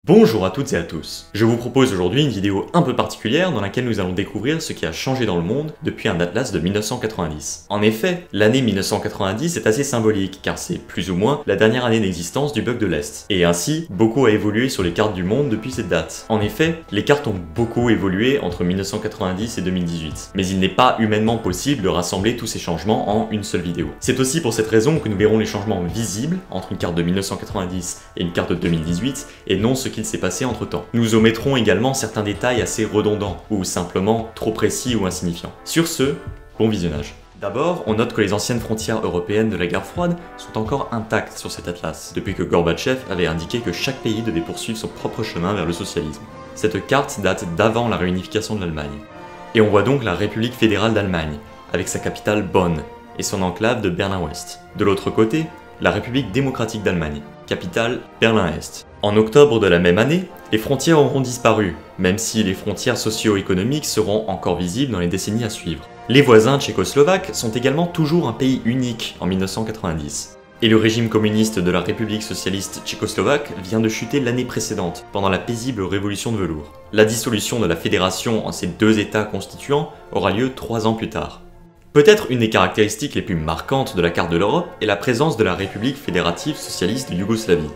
Bonjour à toutes et à tous. Je vous propose aujourd'hui une vidéo un peu particulière dans laquelle nous allons découvrir ce qui a changé dans le monde depuis un atlas de 1990. En effet, l'année 1990 est assez symbolique car c'est plus ou moins la dernière année d'existence du bloc de l'Est. Et ainsi, beaucoup a évolué sur les cartes du monde depuis cette date. En effet, les cartes ont beaucoup évolué entre 1990 et 2018. Mais il n'est pas humainement possible de rassembler tous ces changements en une seule vidéo. C'est aussi pour cette raison que nous verrons les changements visibles entre une carte de 1990 et une carte de 2018 et non ce qu'il s'est passé entre temps. Nous omettrons également certains détails assez redondants ou simplement trop précis ou insignifiants. Sur ce, bon visionnage. D'abord, on note que les anciennes frontières européennes de la guerre froide sont encore intactes sur cet atlas, depuis que Gorbatchev avait indiqué que chaque pays devait poursuivre son propre chemin vers le socialisme. Cette carte date d'avant la réunification de l'Allemagne. Et on voit donc la République fédérale d'Allemagne, avec sa capitale Bonn et son enclave de Berlin-Ouest. De l'autre côté, la République démocratique d'Allemagne, capitale Berlin-Est. En octobre de la même année, les frontières auront disparu, même si les frontières socio-économiques seront encore visibles dans les décennies à suivre. Les voisins tchécoslovaques sont également toujours un pays unique en 1990. Et le régime communiste de la République socialiste tchécoslovaque vient de chuter l'année précédente, pendant la paisible révolution de velours. La dissolution de la fédération en ces deux États constituants aura lieu 3 ans plus tard. Peut-être une des caractéristiques les plus marquantes de la carte de l'Europe est la présence de la République fédérative socialiste de Yougoslavie.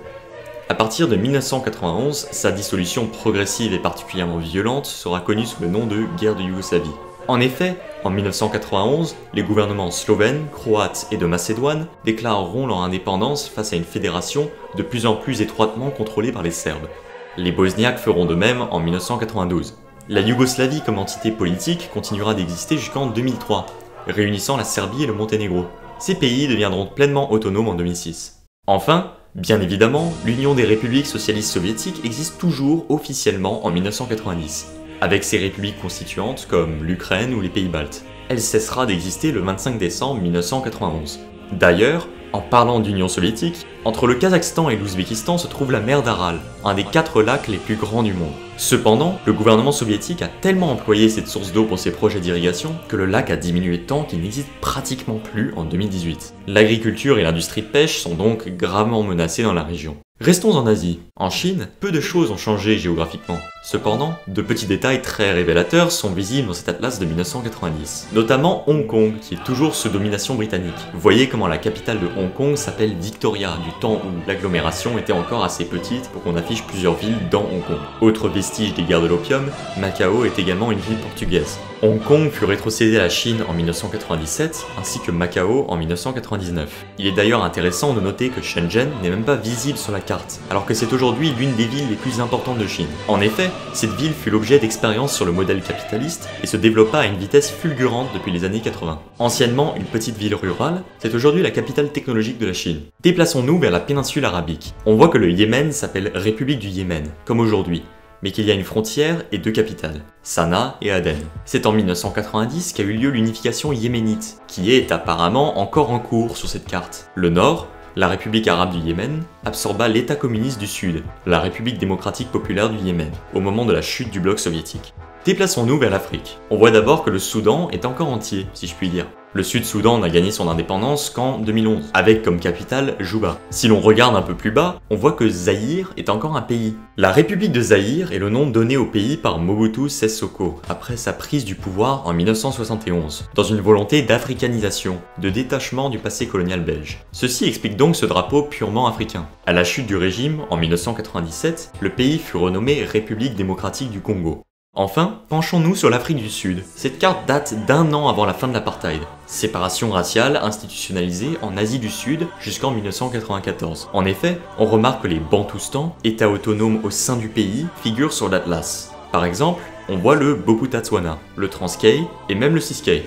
À partir de 1991, sa dissolution progressive et particulièrement violente sera connue sous le nom de guerre de Yougoslavie. En effet, en 1991, les gouvernements slovènes, croates et de Macédoine déclareront leur indépendance face à une fédération de plus en plus étroitement contrôlée par les Serbes. Les Bosniaques feront de même en 1992. La Yougoslavie comme entité politique continuera d'exister jusqu'en 2003, réunissant la Serbie et le Monténégro. Ces pays deviendront pleinement autonomes en 2006. Enfin, bien évidemment, l'Union des républiques socialistes soviétiques existe toujours officiellement en 1990, avec ses républiques constituantes comme l'Ukraine ou les pays baltes. Elle cessera d'exister le 25 décembre 1991. D'ailleurs, en parlant d'Union soviétique, entre le Kazakhstan et l'Ouzbékistan se trouve la mer d'Aral, un des 4 lacs les plus grands du monde. Cependant, le gouvernement soviétique a tellement employé cette source d'eau pour ses projets d'irrigation que le lac a diminué tant qu'il n'existe pratiquement plus en 2018. L'agriculture et l'industrie de pêche sont donc gravement menacées dans la région. Restons en Asie. En Chine, peu de choses ont changé géographiquement. Cependant, de petits détails très révélateurs sont visibles dans cet atlas de 1990. Notamment Hong Kong, qui est toujours sous domination britannique. Vous voyez comment la capitale de Hong Kong s'appelle Victoria, du temps où l'agglomération était encore assez petite pour qu'on affiche plusieurs villes dans Hong Kong. Autre vestige des guerres de l'opium, Macao est également une ville portugaise. Hong Kong fut rétrocédé à la Chine en 1997, ainsi que Macao en 1999. Il est d'ailleurs intéressant de noter que Shenzhen n'est même pas visible sur la carte, alors que c'est aujourd'hui l'une des villes les plus importantes de Chine. En effet, cette ville fut l'objet d'expériences sur le modèle capitaliste et se développa à une vitesse fulgurante depuis les années 80. Anciennement une petite ville rurale, c'est aujourd'hui la capitale technologique de la Chine. Déplaçons-nous vers la péninsule arabique. On voit que le Yémen s'appelle République du Yémen, comme aujourd'hui, mais qu'il y a une frontière et 2 capitales, Sanaa et Aden. C'est en 1990 qu'a eu lieu l'unification yéménite, qui est apparemment encore en cours sur cette carte. Le nord, la République arabe du Yémen, absorba l'État communiste du Sud, la République démocratique populaire du Yémen, au moment de la chute du bloc soviétique. Déplaçons-nous vers l'Afrique. On voit d'abord que le Soudan est encore entier, si je puis dire. Le Sud-Soudan n'a gagné son indépendance qu'en 2011, avec comme capitale Juba. Si l'on regarde un peu plus bas, on voit que Zaïre est encore un pays. La République de Zaïre est le nom donné au pays par Mobutu Sese Seko, après sa prise du pouvoir en 1971, dans une volonté d'africanisation, de détachement du passé colonial belge. Ceci explique donc ce drapeau purement africain. À la chute du régime, en 1997, le pays fut renommé République démocratique du Congo. Enfin, penchons-nous sur l'Afrique du Sud. Cette carte date d'1 an avant la fin de l'apartheid. Séparation raciale institutionnalisée en Asie du Sud jusqu'en 1994. En effet, on remarque que les Bantoustans, États autonomes au sein du pays, figurent sur l'atlas. Par exemple, on voit le Bophuthatswana, le Transkei et même le Ciskei.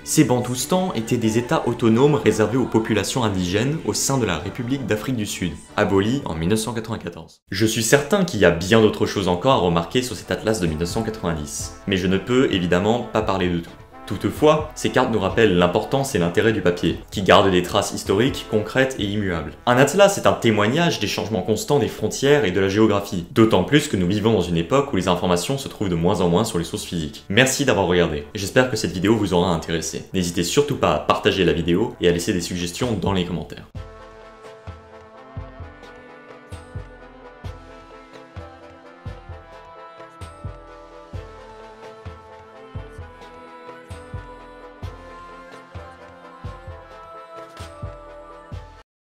Ces Bantoustans étaient des États autonomes réservés aux populations indigènes au sein de la République d'Afrique du Sud, abolie en 1994. Je suis certain qu'il y a bien d'autres choses encore à remarquer sur cet atlas de 1990, mais je ne peux évidemment pas parler de tout. Toutefois, ces cartes nous rappellent l'importance et l'intérêt du papier, qui garde des traces historiques, concrètes et immuables. Un atlas est un témoignage des changements constants des frontières et de la géographie, d'autant plus que nous vivons dans une époque où les informations se trouvent de moins en moins sur les sources physiques. Merci d'avoir regardé, et j'espère que cette vidéo vous aura intéressé. N'hésitez surtout pas à partager la vidéo et à laisser des suggestions dans les commentaires.